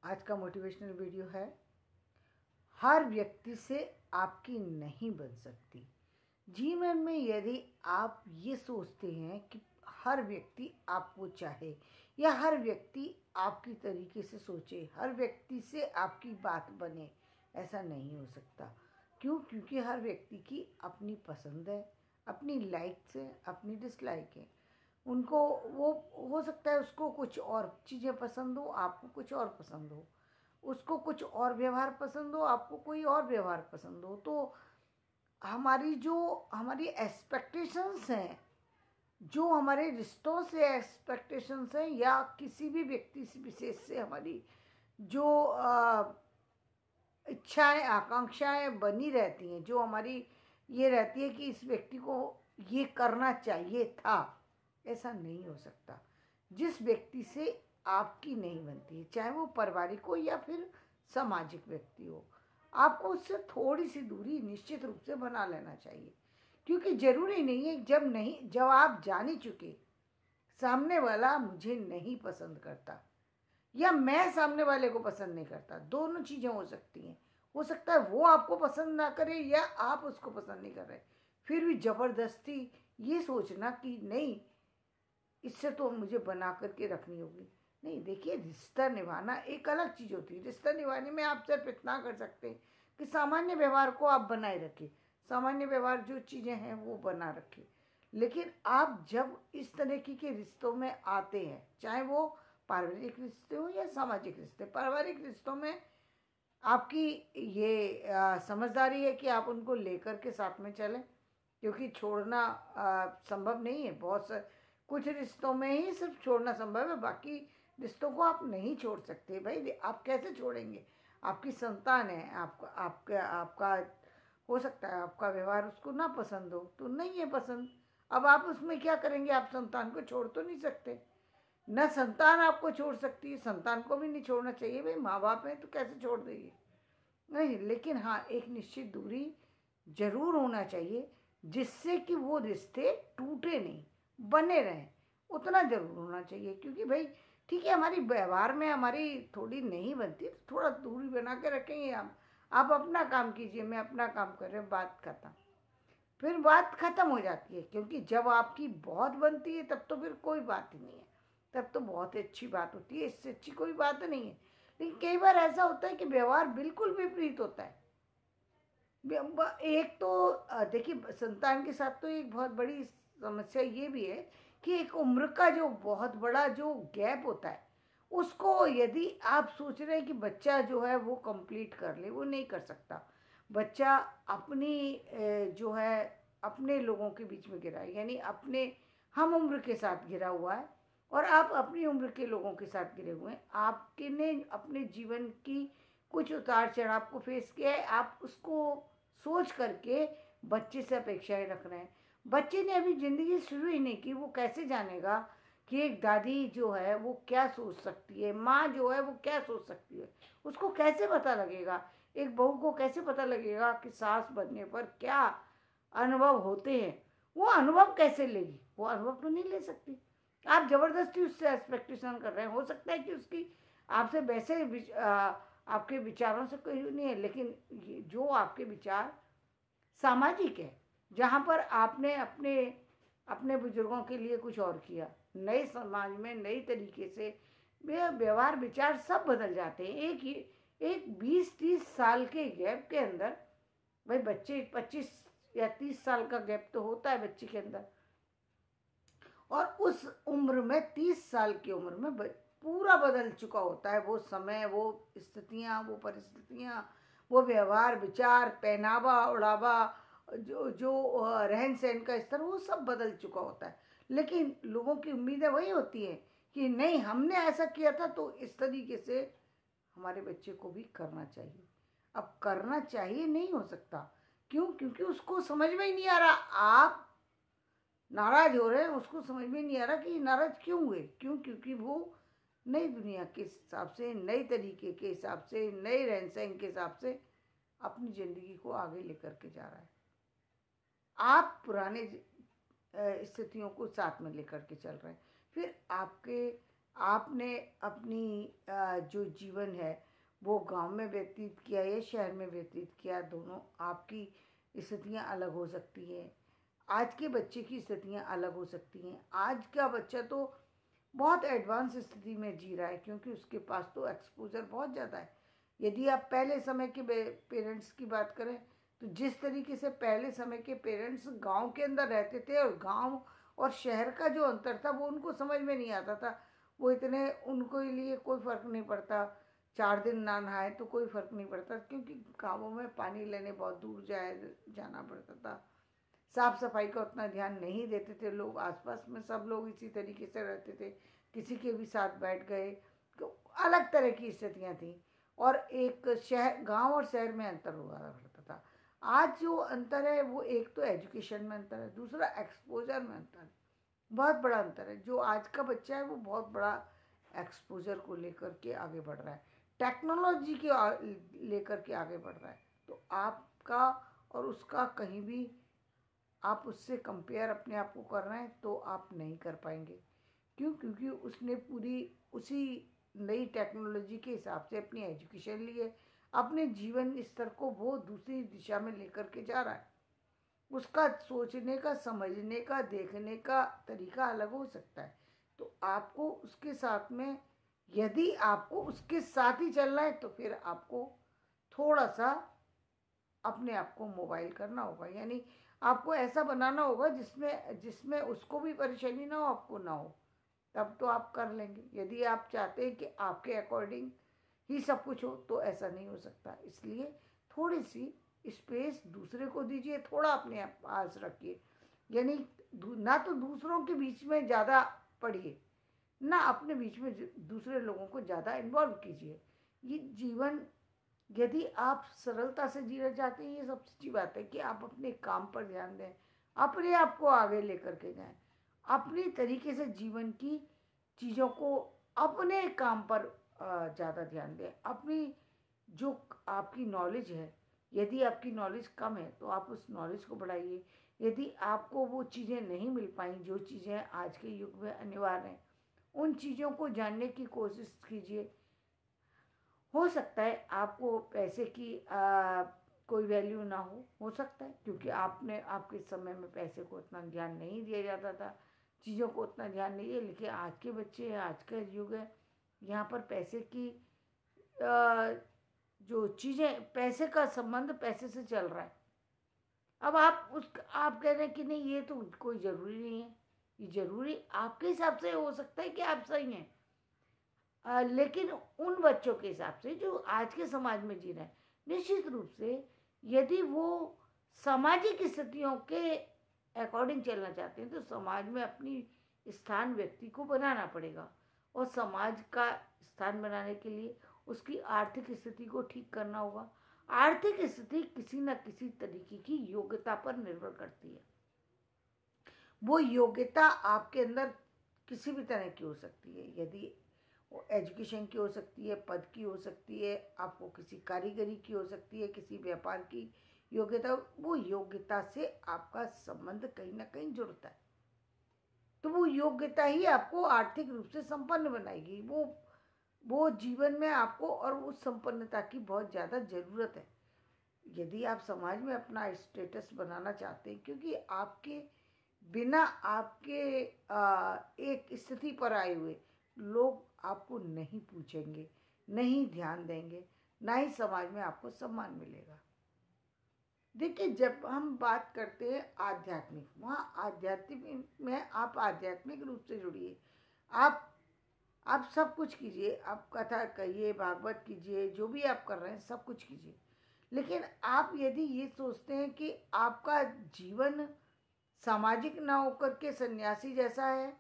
आज का motivational video है, हर व्यक्ति से आपकी नहीं बन सकती। जीवन में यदि आप ये सोचते हैं कि हर व्यक्ति आपको चाहे या हर व्यक्ति आपकी तरीके से सोचे, हर व्यक्ति से आपकी बात बने, ऐसा नहीं हो सकता। क्यों? क्योंकि हर व्यक्ति की अपनी पसंद है, अपनी लाइक्स है, अपनी डिसलाइक है। उनको वो हो सकता है उसको कुछ और चीज़ें पसंद हो, आपको कुछ और पसंद हो, उसको कुछ और व्यवहार पसंद हो, आपको कोई और व्यवहार पसंद हो। तो हमारी एक्सपेक्टेशंस हैं, जो हमारे रिश्तों से एक्सपेक्टेशंस हैं या किसी भी व्यक्ति विशेष से हमारी जो इच्छाएं आकांक्षाएं बनी रहती हैं, जो हमारी ये रहती है कि इस व्यक्ति को ये करना चाहिए था, ऐसा नहीं हो सकता। जिस व्यक्ति से आपकी नहीं बनती है, चाहे वो पारिवारिक हो या फिर सामाजिक व्यक्ति हो, आपको उससे थोड़ी सी दूरी निश्चित रूप से बना लेना चाहिए। क्योंकि ज़रूरी नहीं है जब आप जान ही चुके सामने वाला मुझे नहीं पसंद करता या मैं सामने वाले को पसंद नहीं करता, दोनों चीज़ें हो सकती हैं। हो सकता है वो आपको पसंद ना करे या आप उसको पसंद नहीं कर रहे, फिर भी ज़बरदस्ती ये सोचना कि नहीं इससे तो मुझे बना करके रखनी होगी। नहीं, देखिए, रिश्ता निभाना एक अलग चीज़ होती है। रिश्ता निभाने में आप सिर्फ इतना कर सकते हैं कि सामान्य व्यवहार को आप बनाए रखें, सामान्य व्यवहार जो चीज़ें हैं वो बना रखें। लेकिन आप जब इस तरीके के रिश्तों में आते हैं, चाहे वो पारिवारिक रिश्ते हो या सामाजिक रिश्ते, पारिवारिक रिश्तों में आपकी ये समझदारी है कि आप उनको लेकर के साथ में चलें, क्योंकि छोड़ना संभव नहीं है। कुछ रिश्तों में ही सिर्फ छोड़ना संभव है, बाकी रिश्तों को आप नहीं छोड़ सकते। भाई, आप कैसे छोड़ेंगे? आपकी संतान है, आपका हो सकता है आपका व्यवहार उसको ना पसंद हो, तो नहीं है पसंद। अब आप उसमें क्या करेंगे? आप संतान को छोड़ तो नहीं सकते, न संतान आपको छोड़ सकती है, संतान को भी नहीं छोड़ना चाहिए। भाई, माँ बाप हैं तो कैसे छोड़ देंगे? नहीं, लेकिन हाँ, एक निश्चित दूरी जरूर होना चाहिए जिससे कि वो रिश्ते टूटे नहीं, बने रहें, उतना जरूर होना चाहिए। क्योंकि भाई ठीक है, हमारी व्यवहार में हमारी थोड़ी नहीं बनती तो थोड़ा दूरी बना के रखेंगे। आप अपना काम कीजिए, मैं अपना काम कर रहे हैं, बात खत्म। फिर बात खत्म हो जाती है, क्योंकि जब आपकी बहुत बनती है तब तो फिर कोई बात ही नहीं है, तब तो बहुत अच्छी बात होती है, इससे अच्छी कोई बात नहीं है। लेकिन कई बार ऐसा होता है कि व्यवहार बिल्कुल विपरीत होता है। एक तो देखिए, संतान के साथ तो एक बहुत बड़ी समस्या ये भी है कि एक उम्र का जो बहुत बड़ा जो गैप होता है, उसको यदि आप सोच रहे हैं कि बच्चा जो है वो कंप्लीट कर ले, वो नहीं कर सकता। बच्चा अपनी जो है अपने लोगों के बीच में गिरा है, यानी अपने हम उम्र के साथ गिरा हुआ है, और आप अपनी उम्र के लोगों के साथ गिरे हुए हैं। आपके ने अपने जीवन की कुछ उतार चढ़ाव को फेस किया है, आप उसको सोच करके बच्चे से अपेक्षाएं रख रहे हैं। बच्चे ने अभी ज़िंदगी शुरू ही नहीं की, वो कैसे जानेगा कि एक दादी जो है वो क्या सोच सकती है, माँ जो है वो क्या सोच सकती है? उसको कैसे पता लगेगा? एक बहू को कैसे पता लगेगा कि सास बनने पर क्या अनुभव होते हैं? वो अनुभव कैसे लेगी? वो अनुभव तो नहीं ले सकती। आप ज़बरदस्ती उससे एक्सपेक्टेशन कर रहे हैं। हो सकता है कि उसकी आपसे वैसे आपके विचारों से कोई नहीं है, लेकिन जो आपके विचार सामाजिक है, जहाँ पर आपने अपने अपने बुजुर्गों के लिए कुछ और किया, नए समाज में नई तरीके से व्यवहार विचार सब बदल जाते हैं। एक 20-30 साल के गैप के अंदर, भाई बच्चे 25 या 30 साल का गैप तो होता है बच्चे के अंदर, और उस उम्र में 30 साल की उम्र में पूरा बदल चुका होता है। वो समय, वो स्थितियाँ, वो परिस्थितियाँ, वो व्यवहार विचार, पहनावा ओढ़ावा, जो जो रहन सहन का स्तर, वो सब बदल चुका होता है। लेकिन लोगों की उम्मीदें वही होती हैं कि नहीं, हमने ऐसा किया था तो इस तरीके से हमारे बच्चे को भी करना चाहिए। अब करना चाहिए नहीं हो सकता। क्यों? क्योंकि उसको समझ में ही नहीं आ रहा। आप नाराज हो रहे हैं, उसको समझ में नहीं आ रहा कि नाराज क्यों हुए। क्यों? क्योंकि वो नई दुनिया के हिसाब से, नई तरीके के हिसाब से, नए रहन सहन के हिसाब से अपनी ज़िंदगी को आगे लेकर के जा रहा है। आप पुराने स्थितियों को साथ में लेकर के चल रहे हैं। फिर आपके आपने अपनी जो जीवन है वो गांव में व्यतीत किया या शहर में व्यतीत किया, दोनों आपकी स्थितियां अलग हो सकती हैं। आज के बच्चे की स्थितियां अलग हो सकती हैं। आज का बच्चा तो बहुत एडवांस स्थिति में जी रहा है, क्योंकि उसके पास तो एक्सपोजर बहुत ज़्यादा है। यदि आप पहले समय के पेरेंट्स की बात करें, तो जिस तरीके से पहले समय के पेरेंट्स गांव के अंदर रहते थे और गांव और शहर का जो अंतर था वो उनको समझ में नहीं आता था। वो इतने, उनको लिए कोई फ़र्क नहीं पड़ता, 4 दिन ना नहाए तो कोई फ़र्क नहीं पड़ता, क्योंकि गाँवों में पानी लेने बहुत दूर जाना पड़ता था। साफ सफाई का उतना ध्यान नहीं देते थे लोग, आसपास में सब लोग इसी तरीके से रहते थे, किसी के भी साथ बैठ गए, तो अलग तरह की स्थितियाँ थी। और एक शहर, गांव और शहर में अंतर हुआ करता था। आज जो अंतर है वो एक तो एजुकेशन में अंतर है, दूसरा एक्सपोजर में अंतर है। बहुत बड़ा अंतर है। जो आज का बच्चा है वो बहुत बड़ा एक्सपोजर को लेकर के आगे बढ़ रहा है, टेक्नोलॉजी के लेकर के आगे बढ़ रहा है। तो आपका और उसका कहीं भी आप उससे कंपेयर अपने आप को कर रहे हैं तो आप नहीं कर पाएंगे। क्यों? क्योंकि उसने पूरी उसी नई टेक्नोलॉजी के हिसाब से अपनी एजुकेशन ली है, अपने जीवन स्तर को वो दूसरी दिशा में लेकर के जा रहा है। उसका सोचने का, समझने का, देखने का तरीका अलग हो सकता है। तो आपको उसके साथ में, यदि आपको उसके साथ ही चलना है तो फिर आपको थोड़ा सा अपने आप को मोबाइल करना होगा, यानी आपको ऐसा बनाना होगा जिसमें जिसमें उसको भी परेशानी ना हो, आपको ना हो, तब तो आप कर लेंगे। यदि आप चाहते हैं कि आपके अकॉर्डिंग ही सब कुछ हो तो ऐसा नहीं हो सकता। इसलिए थोड़ी सी स्पेस दूसरे को दीजिए, थोड़ा अपने पास रखिए, यानी ना तो दूसरों के बीच में ज़्यादा पढ़िए, ना अपने बीच में दूसरे लोगों को ज़्यादा इन्वॉल्व कीजिए। ये जीवन, यदि आप सरलता से जीना चाहते हैं, ये सबसे अच्छी बात है कि आप अपने काम पर ध्यान दें, अपने आप को आगे लेकर के जाएं, अपनी तरीके से जीवन की चीज़ों को, अपने काम पर ज़्यादा ध्यान दें। अपनी जो आपकी नॉलेज है, यदि आपकी नॉलेज कम है तो आप उस नॉलेज को बढ़ाइए। यदि आपको वो चीज़ें नहीं मिल पाई जो चीज़ें आज के युग में अनिवार्य हैं, उन चीज़ों को जानने की कोशिश कीजिए। हो सकता है आपको पैसे की कोई वैल्यू ना हो सकता है, क्योंकि आपने आपके समय में पैसे को उतना ध्यान नहीं दिया जाता था, चीज़ों को उतना ध्यान नहीं दिया। लेकिन आज के बच्चे हैं, आज का युग है, यहाँ पर पैसे की जो चीज़ें, पैसे का संबंध पैसे से चल रहा है। अब आप कह रहे हैं कि नहीं ये तो कोई ज़रूरी नहीं है, ये ज़रूरी आपके हिसाब से हो सकता है कि आप सही हैं, लेकिन उन बच्चों के हिसाब से जो आज के समाज में जी रहे हैं, निश्चित रूप से यदि वो सामाजिक स्थितियों के अकॉर्डिंग चलना चाहते हैं तो समाज में अपनी स्थान व्यक्ति को बनाना पड़ेगा। और समाज का स्थान बनाने के लिए उसकी आर्थिक स्थिति को ठीक करना होगा। आर्थिक स्थिति किसी न किसी तरीके की योग्यता पर निर्भर करती है। वो योग्यता आपके अंदर किसी भी तरह की हो सकती है, यदि वो एजुकेशन की हो सकती है, पद की हो सकती है, आपको किसी कारीगरी की हो सकती है, किसी व्यापार की योग्यता। वो योग्यता से आपका संबंध कहीं ना कहीं जुड़ता है। तो वो योग्यता ही आपको आर्थिक रूप से संपन्न बनाएगी। वो जीवन में आपको और उस संपन्नता की बहुत ज़्यादा ज़रूरत है। यदि आप समाज में अपना स्टेटस बनाना चाहते हैं, क्योंकि आपके बिना, आपके एक स्थिति पर आए हुए लोग आपको नहीं पूछेंगे, नहीं ध्यान देंगे, ना ही समाज में आपको सम्मान मिलेगा। देखिए, जब हम बात करते हैं आध्यात्मिक, वहाँ आध्यात्मिक में आप आध्यात्मिक रूप से जुड़िए। आप सब कुछ कीजिए, आप कथा कहिए, भागवत कीजिए, जो भी आप कर रहे हैं सब कुछ कीजिए। लेकिन आप यदि ये सोचते हैं कि आपका जीवन सामाजिक ना होकर के सन्यासी जैसा है,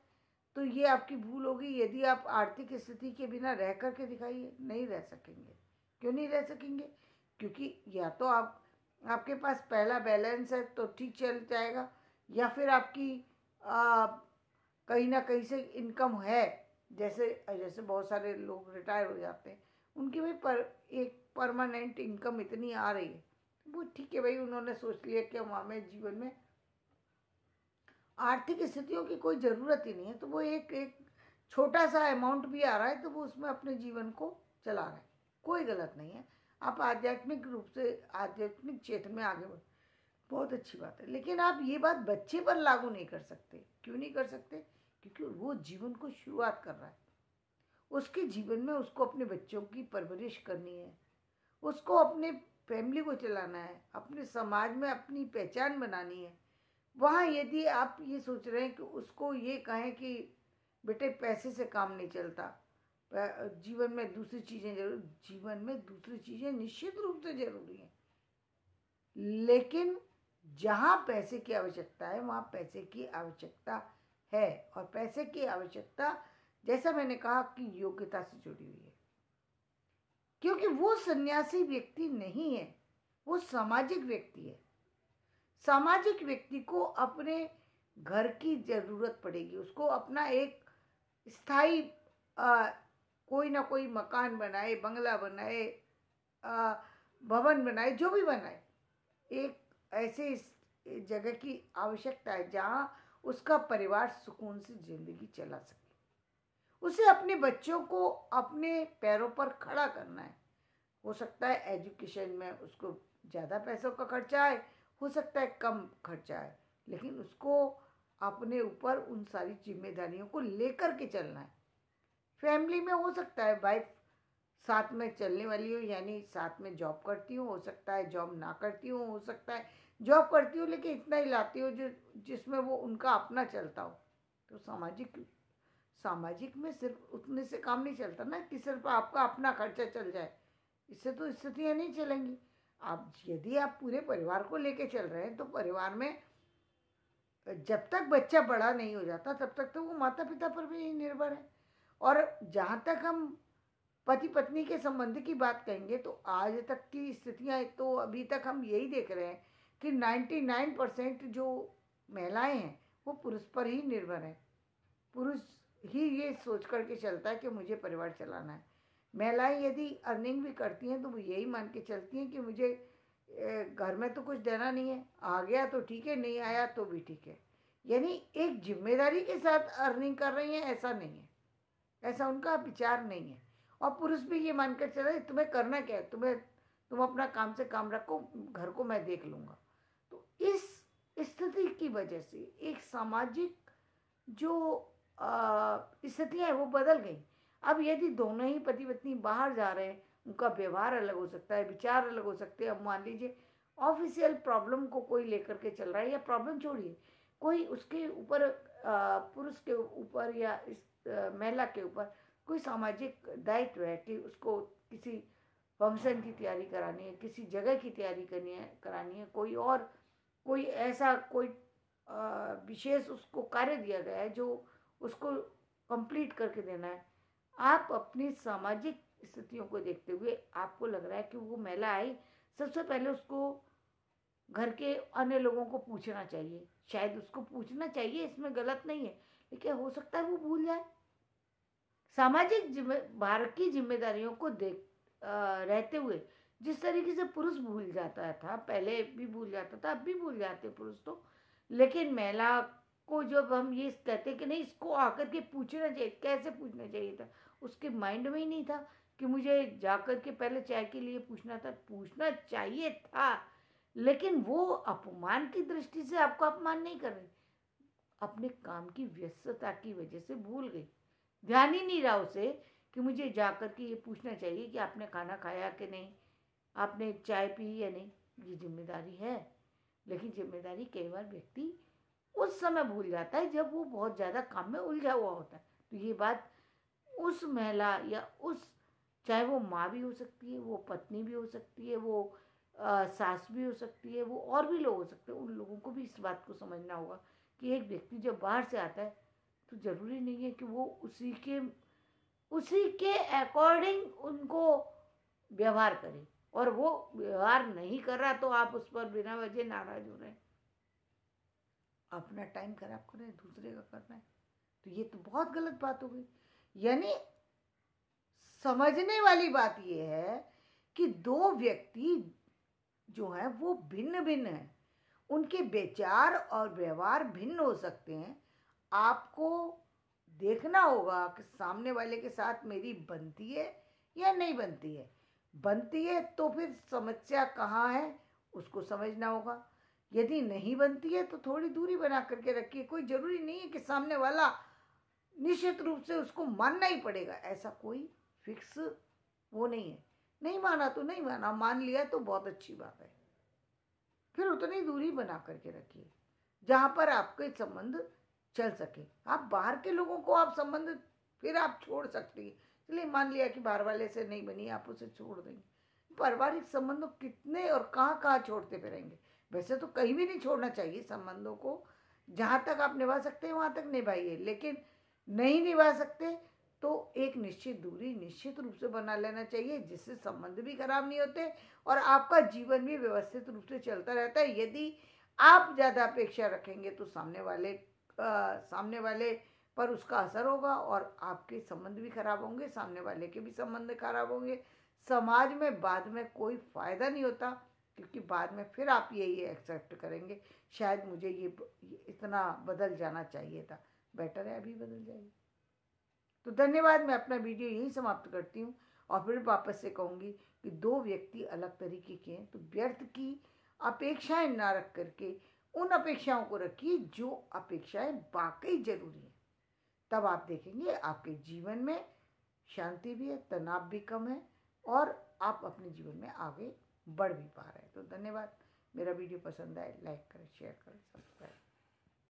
तो ये आपकी भूल होगी। यदि आप आर्थिक स्थिति के बिना रह करके दिखाइए, नहीं रह सकेंगे। क्यों नहीं रह सकेंगे? क्योंकि या तो आपके पास पहला बैलेंस है तो ठीक चल जाएगा, या फिर आपकी कहीं ना कहीं से इनकम है। जैसे जैसे बहुत सारे लोग रिटायर हो जाते हैं, उनकी भी एक परमानेंट इनकम इतनी आ रही है, वो ठीक है भाई, उन्होंने सोच लिया कि हमें जीवन में आर्थिक स्थितियों की कोई ज़रूरत ही नहीं है, तो वो एक छोटा सा अमाउंट भी आ रहा है तो वो उसमें अपने जीवन को चला रहा है, कोई गलत नहीं है। आप आध्यात्मिक रूप से आध्यात्मिक क्षेत्र में आगे बढ़, बहुत अच्छी बात है। लेकिन आप ये बात बच्चे पर लागू नहीं कर सकते। क्यों नहीं कर सकते? क्योंकि वो जीवन को शुरुआत कर रहा है। उसके जीवन में उसको अपने बच्चों की परवरिश करनी है, उसको अपने फैमिली को चलाना है, अपने समाज में अपनी पहचान बनानी है। वहाँ यदि आप ये सोच रहे हैं कि उसको ये कहें कि बेटे पैसे से काम नहीं चलता, जीवन में दूसरी चीज़ें जरूर, जीवन में दूसरी चीज़ें निश्चित रूप से जरूरी हैं, लेकिन जहाँ पैसे की आवश्यकता है वहाँ पैसे की आवश्यकता है। और पैसे की आवश्यकता, जैसा मैंने कहा, कि योग्यता से जुड़ी हुई है। क्योंकि वो सन्यासी व्यक्ति नहीं है, वो सामाजिक व्यक्ति है। सामाजिक व्यक्ति को अपने घर की जरूरत पड़ेगी, उसको अपना एक स्थायी कोई ना कोई मकान बनाए, बंगला बनाए, भवन बनाए, जो भी बनाए, एक ऐसे जगह की आवश्यकता है जहाँ उसका परिवार सुकून से जिंदगी चला सके। उसे अपने बच्चों को अपने पैरों पर खड़ा करना है। हो सकता है एजुकेशन में उसको ज़्यादा पैसों का खर्चा है, हो सकता है कम खर्चा है, लेकिन उसको अपने ऊपर उन सारी जिम्मेदारियों को लेकर के चलना है। फैमिली में हो सकता है वाइफ साथ में चलने वाली हो, यानी साथ में जॉब करती हो सकता है जॉब ना करती हो सकता है जॉब करती हो लेकिन इतना ही लाती हो जो जिसमें वो उनका अपना चलता हो। तो सामाजिक में सिर्फ उतने से काम नहीं चलता ना कि सिर्फ आपका अपना खर्चा चल जाए, इससे तो स्थितियाँ नहीं चलेंगी। आप यदि आप पूरे परिवार को लेके चल रहे हैं तो परिवार में जब तक बच्चा बड़ा नहीं हो जाता तब तक तो वो माता पिता पर भी निर्भर है। और जहाँ तक हम पति पत्नी के संबंध की बात कहेंगे तो आज तक की स्थितियाँ, तो अभी तक हम यही देख रहे हैं कि 99% जो महिलाएं हैं वो पुरुष पर ही निर्भर है। पुरुष ही ये सोच करके चलता है कि मुझे परिवार चलाना है। महिलाएं यदि अर्निंग भी करती हैं तो वो यही मान के चलती हैं कि मुझे घर में तो कुछ देना नहीं है, आ गया तो ठीक है, नहीं आया तो भी ठीक है। यानी एक जिम्मेदारी के साथ अर्निंग कर रही हैं, ऐसा नहीं है, ऐसा उनका विचार नहीं है। और पुरुष भी ये मानकर चल रहे तुम्हें करना क्या है, तुम अपना काम से काम रखो, घर को मैं देख लूँगा। तो इस स्थिति की वजह से एक सामाजिक जो स्थितियाँ हैं वो बदल गई। अब यदि दोनों ही पति पत्नी बाहर जा रहे हैं, उनका व्यवहार अलग हो सकता है, विचार अलग हो सकते हैं। अब मान लीजिए ऑफिशियल प्रॉब्लम को कोई लेकर के चल रहा है, या प्रॉब्लम छोड़िए, कोई उसके ऊपर पुरुष के ऊपर या इस महिला के ऊपर कोई सामाजिक दायित्व है कि उसको किसी फंक्शन की तैयारी करानी है, किसी जगह की तैयारी करानी है, कोई ऐसा कोई विशेष उसको कार्य दिया गया है जो उसको कंप्लीट करके देना है। आप अपनी सामाजिक स्थितियों को देखते हुए आपको लग रहा है कि वो महिला आई, सबसे पहले उसको घर के अन्य लोगों को पूछना चाहिए। शायद उसको पूछना चाहिए, इसमें गलत नहीं है, लेकिन हो सकता है वो भूल जाए। सामाजिक भारत की जिम्मेदारियों को रहते हुए जिस तरीके से पुरुष भूल जाता था, पहले भी भूल जाता था, अब भी भूल जाते पुरुष तो, लेकिन महिला को जब हम ये कहते कि नहीं इसको आकर के पूछना चाहिए, कैसे पूछना चाहिए था, उसके माइंड में ही नहीं था कि मुझे जाकर के पहले चाय के लिए पूछना चाहिए था, लेकिन वो अपमान की दृष्टि से आपको अपमान नहीं कर रही, अपने काम की व्यस्तता की वजह से भूल गई। ध्यान ही नहीं रहा उसे कि मुझे जाकर के ये पूछना चाहिए कि आपने खाना खाया कि नहीं, आपने चाय पी या नहीं। ये जिम्मेदारी है, लेकिन जिम्मेदारी कई बार व्यक्ति उस समय भूल जाता है जब वो बहुत ज़्यादा काम में उलझा हुआ होता है। तो ये बात उस महिला या चाहे वो माँ भी हो सकती है, वो पत्नी भी हो सकती है, वो सास भी हो सकती है, वो और भी लोग हो सकते हैं, उन लोगों को भी इस बात को समझना होगा कि एक व्यक्ति जब बाहर से आता है तो ज़रूरी नहीं है कि वो उसी के अकॉर्डिंग उनको व्यवहार करे, और वो व्यवहार नहीं कर रहा तो आप उस पर बिना वजह नाराज हो रहे हैं, अपना टाइम खराब कर रहे हैं, दूसरे का करना है, तो ये तो बहुत गलत बात हो गई। यानी समझने वाली बात ये है कि दो व्यक्ति जो हैं वो भिन्न भिन्न हैं, उनके विचार और व्यवहार भिन्न हो सकते हैं। आपको देखना होगा कि सामने वाले के साथ मेरी बनती है या नहीं बनती है। बनती है तो फिर समस्या कहाँ है उसको समझना होगा। यदि नहीं बनती है तो थोड़ी दूरी बना करके रखिए। कोई ज़रूरी नहीं है कि सामने वाला निश्चित रूप से उसको मानना ही पड़ेगा, ऐसा कोई फिक्स वो नहीं है। नहीं माना तो नहीं माना, मान लिया तो बहुत अच्छी बात है। फिर उतनी दूरी बना करके रखिए जहाँ पर आपके संबंध चल सके। आप बाहर के लोगों को आप संबंध फिर आप छोड़ सकते हैं। इसलिए मान लिया कि बाहर वाले से नहीं बनी, आप उसे छोड़ देंगे। पारिवारिक संबंधों कितने और कहाँ कहाँ छोड़ते फिरेंगे। वैसे तो कहीं भी नहीं छोड़ना चाहिए संबंधों को। जहाँ तक आप निभा सकते हैं वहाँ तक निभाइए, लेकिन नहीं निभा सकते तो एक निश्चित दूरी निश्चित रूप से बना लेना चाहिए, जिससे संबंध भी खराब नहीं होते और आपका जीवन भी व्यवस्थित रूप से चलता रहता है। यदि आप ज़्यादा अपेक्षा रखेंगे तो सामने वाले पर उसका असर होगा और आपके संबंध भी खराब होंगे, सामने वाले के भी संबंध खराब होंगे। समाज में बाद में कोई फ़ायदा नहीं होता, क्योंकि बाद में फिर आप यही एक्सेप्ट करेंगे, शायद मुझे ये इतना बदल जाना चाहिए था, बेटर है अभी बदल जाइए। तो धन्यवाद। मैं अपना वीडियो यहीं समाप्त करती हूँ और फिर वापस से कहूँगी कि दो व्यक्ति अलग तरीके के हैं तो व्यर्थ की अपेक्षाएं ना रख करके उन अपेक्षाओं को रखिए जो अपेक्षाएं वाकई जरूरी है। तब आप देखेंगे आपके जीवन में शांति भी है, तनाव भी कम है और आप अपने जीवन में आगे बढ़ भी पा रहे हैं। तो धन्यवाद। मेरा वीडियो पसंद आए लाइक करें, शेयर करें, सब्सक्राइब करें।